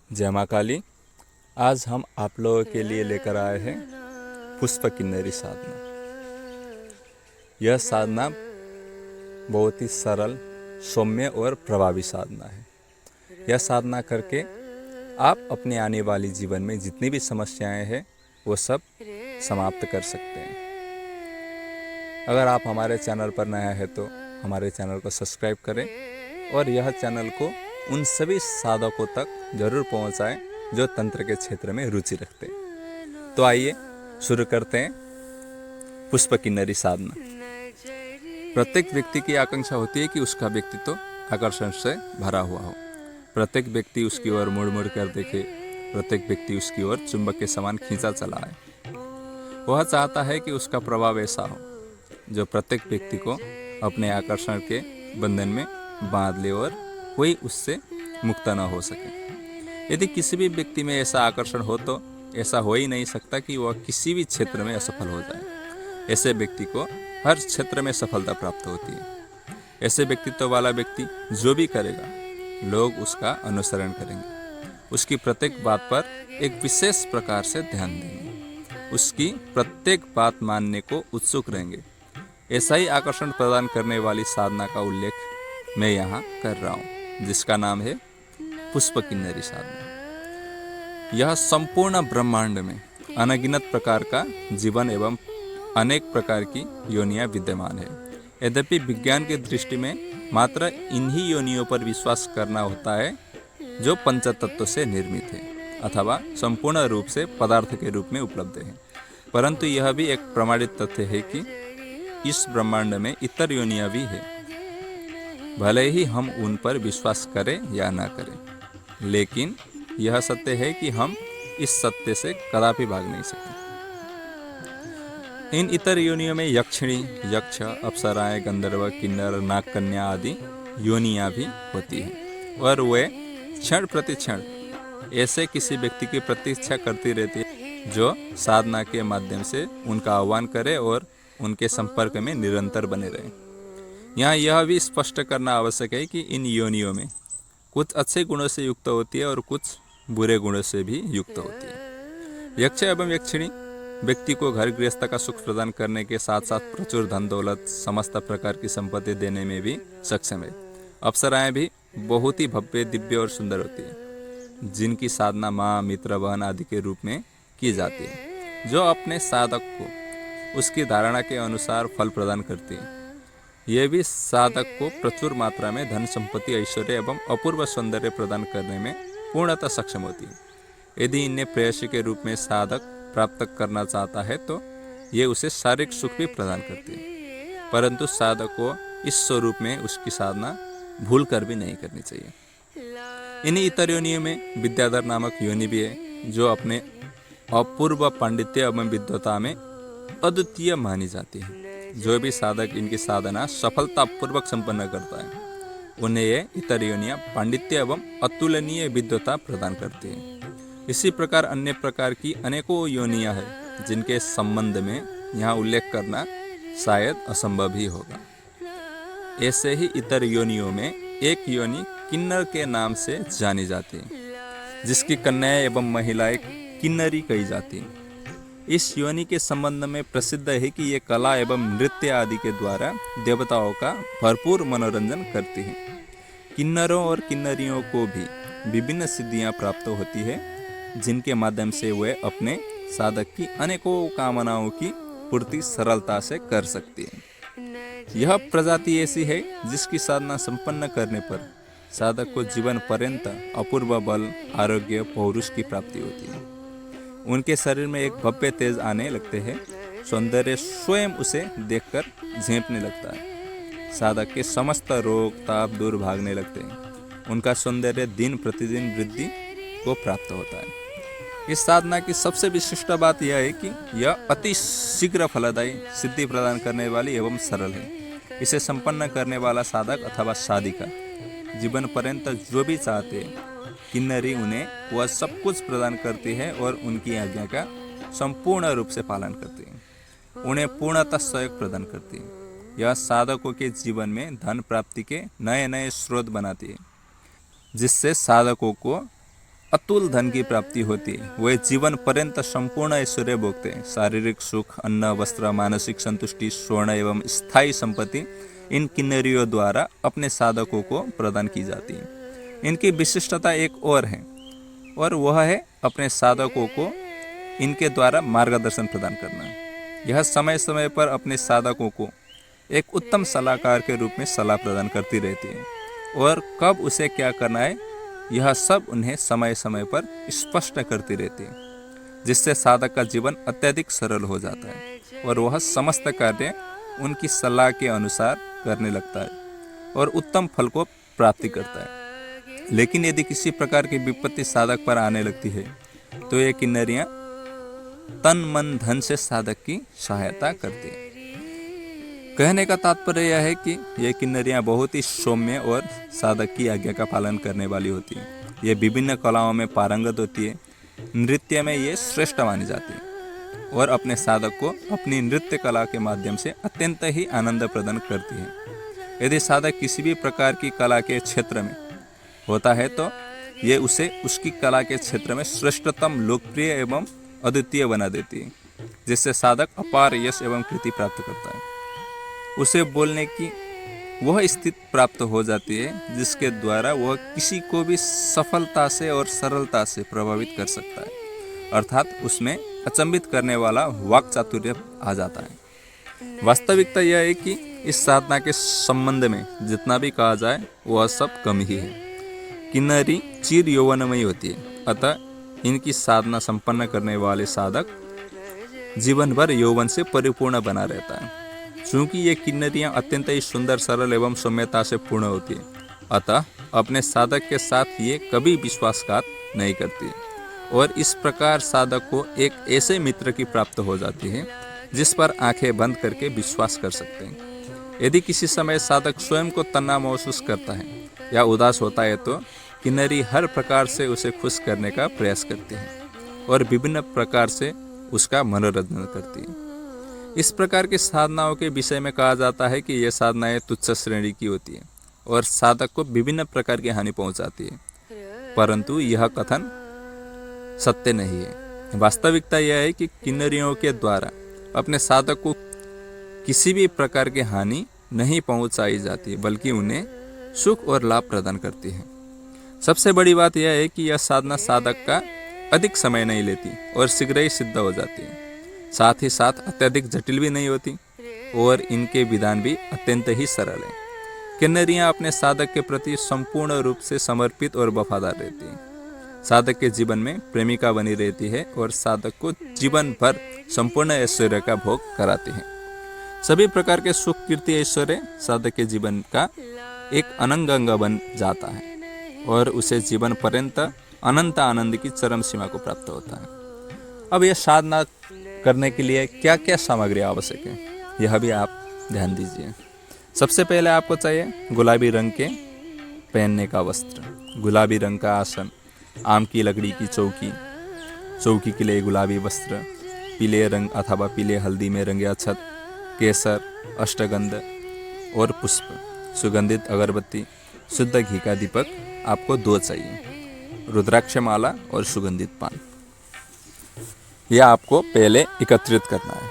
जय माँ काली। आज हम आप लोगों के लिए लेकर आए हैं पुष्प किन्नरी साधना। यह साधना बहुत ही सरल, सौम्य और प्रभावी साधना है। यह साधना करके आप अपने आने वाली जीवन में जितनी भी समस्याएं हैं वो सब समाप्त कर सकते हैं। अगर आप हमारे चैनल पर नया है तो हमारे चैनल को सब्सक्राइब करें और यह चैनल को उन सभी साधकों तक जरूर पहुंचाएं जो तंत्र के क्षेत्र में रुचि रखते हैं। तो आइए शुरू करते हैं पुष्प किन्नरी साधना। प्रत्येक व्यक्ति की आकांक्षा होती है कि उसका व्यक्तित्व आकर्षण से भरा हुआ हो। प्रत्येक व्यक्ति उसकी ओर मुड़ मुड़ कर देखे, प्रत्येक व्यक्ति उसकी ओर चुंबक के समान खींचा चला आए। वह चाहता है कि उसका प्रभाव ऐसा हो जो प्रत्येक व्यक्ति को अपने आकर्षण के बंधन में बांध ले और कोई उससे मुक्त न हो सके। यदि किसी भी व्यक्ति में ऐसा आकर्षण हो तो ऐसा हो ही नहीं सकता कि वह किसी भी क्षेत्र में असफल हो जाए। ऐसे व्यक्ति को हर क्षेत्र में सफलता प्राप्त होती है। ऐसे व्यक्तित्व वाला व्यक्ति जो भी करेगा लोग उसका अनुसरण करेंगे, उसकी प्रत्येक बात पर एक विशेष प्रकार से ध्यान देंगे, उसकी प्रत्येक बात मानने को उत्सुक रहेंगे। ऐसा ही आकर्षण प्रदान करने वाली साधना का उल्लेख मैं यहाँ कर रहा हूँ, जिसका नाम है पुष्प किन्नरी साधना। यह संपूर्ण ब्रह्मांड में अनगिनत प्रकार का जीवन एवं अनेक प्रकार की योनियां विद्यमान है। यद्यपि विज्ञान की दृष्टि में मात्र इन्हीं योनियों पर विश्वास करना होता है जो पंचतत्व से निर्मित है अथवा संपूर्ण रूप से पदार्थ के रूप में उपलब्ध है। परंतु यह भी एक प्रमाणित तथ्य है कि इस ब्रह्मांड में इतर योनियां भी है। भले ही हम उन पर विश्वास करें या ना करें, लेकिन यह सत्य है कि हम इस सत्य से कदापि भाग नहीं सकते। इन इतर योनियों में यक्षिणी, यक्ष, अप्सराएं, गंधर्व, किन्नर, नागकन्या आदि योनियां भी होती हैं और वे क्षण प्रति क्षण ऐसे किसी व्यक्ति की प्रतीक्षा करती रहती है जो साधना के माध्यम से उनका आह्वान करे और उनके संपर्क में निरंतर बने रहे। यहाँ यह भी स्पष्ट करना आवश्यक है कि इन योनियों में कुछ अच्छे गुणों से युक्त होती है और कुछ बुरे गुणों से भी युक्त होती है। यक्ष एवं यक्षिणी व्यक्ति को घर गृहस्थ का सुख प्रदान करने के साथ साथ प्रचुर धन दौलत, समस्त प्रकार की संपत्ति देने में भी सक्षम है। अप्सराएं भी बहुत ही भव्य, दिव्य और सुंदर होती है, जिनकी साधना माँ, मित्र, बहन आदि के रूप में की जाती है, जो अपने साधक को उसकी धारणा के अनुसार फल प्रदान करती है। यह भी साधक को प्रचुर मात्रा में धन, संपत्ति, ऐश्वर्य एवं अपूर्व सौंदर्य प्रदान करने में पूर्णतः सक्षम होती है। यदि इन्हें प्रेयसी के रूप में साधक प्राप्त करना चाहता है तो ये उसे शारीरिक सुख भी प्रदान करती है, परंतु साधक को इस स्वरूप में उसकी साधना भूल कर भी नहीं करनी चाहिए। इन्हीं इतर योनियों में विद्याधर नामक योनि भी है, जो अपने अपूर्व पांडित्य एवं विद्वता में अद्वितीय मानी जाती है। जो भी साधक इनकी साधना सफलतापूर्वक संपन्न करता है उन्हें ये इतर योनियां पांडित्य एवं अतुलनीय विद्वता प्रदान करती है। इसी प्रकार अन्य प्रकार की अनेकों योनियां हैं जिनके संबंध में यहाँ उल्लेख करना शायद असंभव ही होगा। ऐसे ही इतर योनियों में एक योनि किन्नर के नाम से जानी जाती है, जिसकी कन्याएं एवं महिलाएं किन्नरी कही जाती हैं। इस योनि के संबंध में प्रसिद्ध है कि ये कला एवं नृत्य आदि के द्वारा देवताओं का भरपूर मनोरंजन करती है। किन्नरों और किन्नरियों को भी विभिन्न सिद्धियां प्राप्त होती है, जिनके माध्यम से वे अपने साधक की अनेकों कामनाओं की पूर्ति सरलता से कर सकती है। यह प्रजाति ऐसी है जिसकी साधना संपन्न करने पर साधक को जीवन पर्यंत अपूर्व बल, आरोग्य, पौरुष की प्राप्ति होती है। उनके शरीर में एक भव्य तेज आने लगते हैं, सौंदर्य स्वयं उसे देखकर झेंपने लगता है। साधक के समस्त रोग ताप दूर भागने लगते हैं। उनका सौंदर्य दिन प्रतिदिन वृद्धि को प्राप्त होता है। इस साधना की सबसे विशिष्ट बात यह है कि यह अति शीघ्र फलदायी, सिद्धि प्रदान करने वाली एवं सरल है। इसे संपन्न करने वाला साधक अथवा साधिका जीवन पर्यंत जो भी चाहते हैं किन्नरी उन्हें वह सब कुछ प्रदान करती है और उनकी आज्ञा का संपूर्ण रूप से पालन करती है। उन्हें पूर्णतः सहयोग प्रदान करती है। यह साधकों के जीवन में धन प्राप्ति के नए नए स्रोत बनाती है, जिससे साधकों को अतुल धन की प्राप्ति होती है। वे जीवन पर्यंत संपूर्ण ऐश्वर्य भोगते हैं। शारीरिक सुख, अन्न, वस्त्र, मानसिक संतुष्टि, स्वर्ण एवं स्थायी संपत्ति इन किन्नरियों द्वारा अपने साधकों को प्रदान की जाती है। इनकी विशिष्टता एक और है, और वह है अपने साधकों को इनके द्वारा मार्गदर्शन प्रदान करना। यह समय समय पर अपने साधकों को एक उत्तम सलाहकार के रूप में सलाह प्रदान करती रहती है, और कब उसे क्या करना है यह सब उन्हें समय समय पर स्पष्ट करती रहती है, जिससे साधक का जीवन अत्यधिक सरल हो जाता है और वह समस्त कार्य उनकी सलाह के अनुसार करने लगता है और उत्तम फल को प्राप्ति करता है। लेकिन यदि किसी प्रकार की विपत्ति साधक पर आने लगती है तो ये किन्नरियाँ तन मन धन से साधक की सहायता करती है। कहने का तात्पर्य यह है कि ये किन्नरियाँ बहुत ही सौम्य और साधक की आज्ञा का पालन करने वाली होती हैं। ये विभिन्न कलाओं में पारंगत होती है। नृत्य में ये श्रेष्ठ मानी जाती है और अपने साधक को अपनी नृत्य कला के माध्यम से अत्यंत ही आनंद प्रदान करती है। यदि साधक किसी भी प्रकार की कला के क्षेत्र में होता है तो ये उसे उसकी कला के क्षेत्र में श्रेष्ठतम, लोकप्रिय एवं अद्वितीय बना देती है, जिससे साधक अपार यश एवं कृति प्राप्त करता है। उसे बोलने की वह स्थिति प्राप्त हो जाती है जिसके द्वारा वह किसी को भी सफलता से और सरलता से प्रभावित कर सकता है, अर्थात उसमें अचंभित करने वाला वाक् चातुर्य आ जाता है। वास्तविकता यह है कि इस साधना के संबंध में जितना भी कहा जाए वह सब कम ही है। किन्नरी चिर यौवनमयी होती है, अतः इनकी साधना संपन्न करने वाले साधक जीवन भर यौवन से परिपूर्ण बना रहता है। चूँकि ये किन्नरियाँ अत्यंत ही सुंदर, सरल एवं सौम्यता से पूर्ण होती है, अतः अपने साधक के साथ ये कभी विश्वासघात नहीं करती और इस प्रकार साधक को एक ऐसे मित्र की प्राप्त हो जाती है जिस पर आंखें बंद करके विश्वास कर सकते हैं। यदि किसी समय साधक स्वयं को तनाव महसूस करता है या उदास होता है तो किन्नरी हर प्रकार से उसे खुश करने का प्रयास करती है और विभिन्न प्रकार से उसका मनोरंजन करती है। इस प्रकार की साधनाओं के विषय में कहा जाता है कि यह साधनाएं तुच्छ श्रेणी की होती है और साधक को विभिन्न प्रकार की हानि पहुंचाती है, परंतु यह कथन सत्य नहीं है। वास्तविकता यह है कि किन्नरियों के द्वारा अपने साधक को किसी भी प्रकार की हानि नहीं पहुंचाई जाती, बल्कि उन्हें सुख और लाभ प्रदान करती है। सबसे बड़ी बात यह है कि यह साधना साधक का अधिक समय नहीं लेती और शीघ्र ही सिद्ध हो जाती है। साथ ही साथ अत्यधिक जटिल भी नहीं होती और इनके विधान भी अत्यंत ही सरल है। किन्नरियाँ अपने साधक के प्रति संपूर्ण रूप से समर्पित और वफादार रहती हैं। साधक के जीवन में प्रेमिका बनी रहती है और साधक को जीवन भर संपूर्ण ऐश्वर्य का भोग कराती है। सभी प्रकार के सुख, कीर्ति, ऐश्वर्य साधक के जीवन का एक अनंग अंग बन जाता है और उसे जीवन पर्यंत अनंत आनंद की चरम सीमा को प्राप्त होता है। अब यह साधना करने के लिए क्या क्या सामग्री आवश्यक है, यह भी आप ध्यान दीजिए। सबसे पहले आपको चाहिए गुलाबी रंग के पहनने का वस्त्र, गुलाबी रंग का आसन, आम की लकड़ी की चौकी, चौकी के लिए गुलाबी वस्त्र, पीले रंग अथवा पीले हल्दी में रंगे अक्षत, केसर, अष्टगंध और पुष्प, सुगंधित अगरबत्ती, शुद्ध घी का दीपक आपको 2 चाहिए, रुद्राक्ष माला और सुगंधित पान। यह आपको पहले एकत्रित करना है।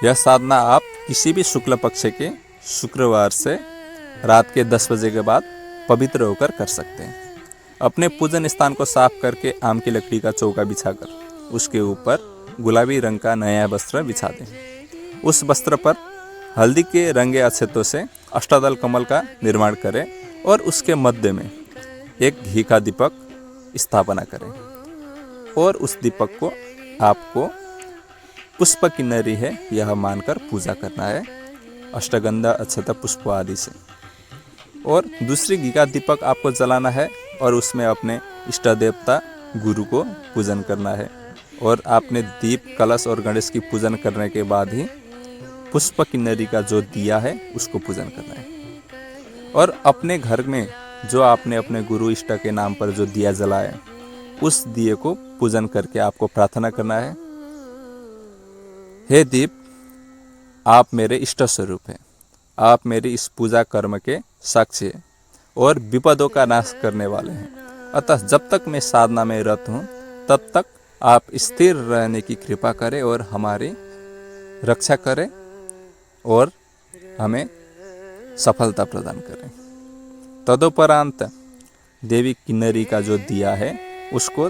यह साधना आप किसी भी शुक्ल पक्ष के शुक्रवार से रात के 10 बजे के बाद पवित्र होकर कर सकते हैं। अपने पूजन स्थान को साफ करके आम की लकड़ी का चौका बिछाकर उसके ऊपर गुलाबी रंग का नया वस्त्र बिछा दें। उस वस्त्र पर हल्दी के रंगे अक्षतों से अष्टदल कमल का निर्माण करें और उसके मध्य में एक घी का दीपक स्थापना करें और उस दीपक को आपको पुष्प किन्नरी है यह मानकर पूजा करना है, अष्टगंधा, अक्षत, पुष्प आदि से। और दूसरी घी का दीपक आपको जलाना है और उसमें अपने इष्ट देवता गुरु को पूजन करना है और आपने दीप, कलश और गणेश की पूजन करने के बाद ही पुष्प किन्नरी का जो दिया है उसको पूजन करना है। और अपने घर में जो आपने अपने गुरु इष्ट के नाम पर जो दिया जलाया उस दिए को पूजन करके आपको प्रार्थना करना है, हे दीप, आप मेरे इष्ट स्वरूप हैं, आप मेरी इस पूजा कर्म के साक्षी हैं और विपदों का नाश करने वाले हैं। अतः जब तक मैं साधना में रत हूँ तब तक आप स्थिर रहने की कृपा करें और हमारी रक्षा करें और हमें सफलता प्रदान करें। तदुपरांत देवी किन्नरी का जो दिया है उसको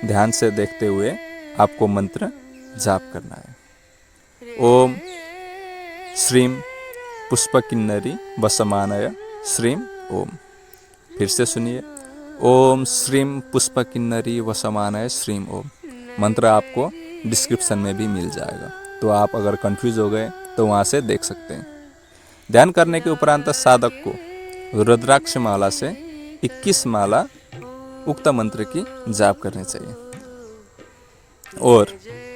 ध्यान से देखते हुए आपको मंत्र जाप करना है। ओम श्रीम पुष्पकिन्नरी वसमानय श्रीम ओम। फिर से सुनिए, ओम श्रीम पुष्पकिन्नरी वसमानय श्रीम ओम। मंत्र आपको डिस्क्रिप्शन में भी मिल जाएगा, तो आप अगर कंफ्यूज हो गए तो वहाँ से देख सकते हैं। ध्यान करने के उपरांत साधक को रुद्राक्ष माला से 21 माला उक्त मंत्र की जाप करनी चाहिए और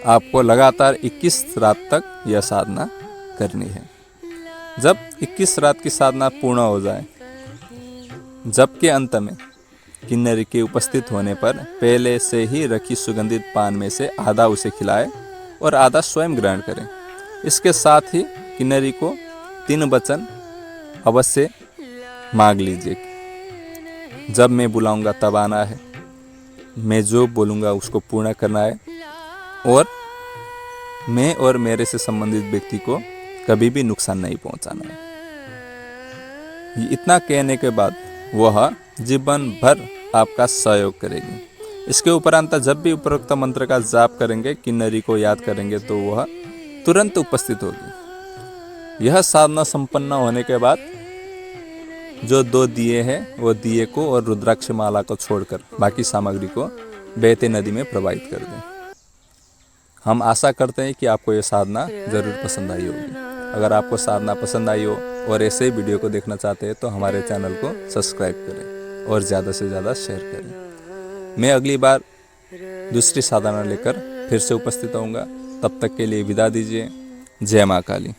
आपको लगातार 21 रात तक यह साधना करनी है। जब 21 रात की साधना पूर्ण हो जाए, जब के अंत में किन्नरी के उपस्थित होने पर पहले से ही रखी सुगंधित पान में से आधा उसे खिलाए और आधा स्वयं ग्रहण करें। इसके साथ ही किन्नरी को 3 वचन अवश्य मांग लीजिए। जब मैं बुलाऊंगा तब आना है, मैं जो बोलूँगा उसको पूर्ण करना है और मैं और मेरे से संबंधित व्यक्ति को कभी भी नुकसान नहीं पहुंचाना है। इतना कहने के बाद वह जीवन भर आपका सहयोग करेगी। इसके उपरांत जब भी उपरोक्त मंत्र का जाप करेंगे, किन्नरी को याद करेंगे, तो वह तुरंत उपस्थित होगी। यह साधना संपन्न होने के बाद जो 2 दिए हैं वो दिए को और रुद्राक्ष माला को छोड़कर बाकी सामग्री को बहती नदी में प्रवाहित कर दें। हम आशा करते हैं कि आपको ये साधना ज़रूर पसंद आई होगी। अगर आपको साधना पसंद आई हो और ऐसे ही वीडियो को देखना चाहते हैं तो हमारे चैनल को सब्सक्राइब करें और ज़्यादा से ज़्यादा शेयर करें। मैं अगली बार दूसरी साधना लेकर फिर से उपस्थित होऊंगा। तब तक के लिए विदा दीजिए। जय माँ काली।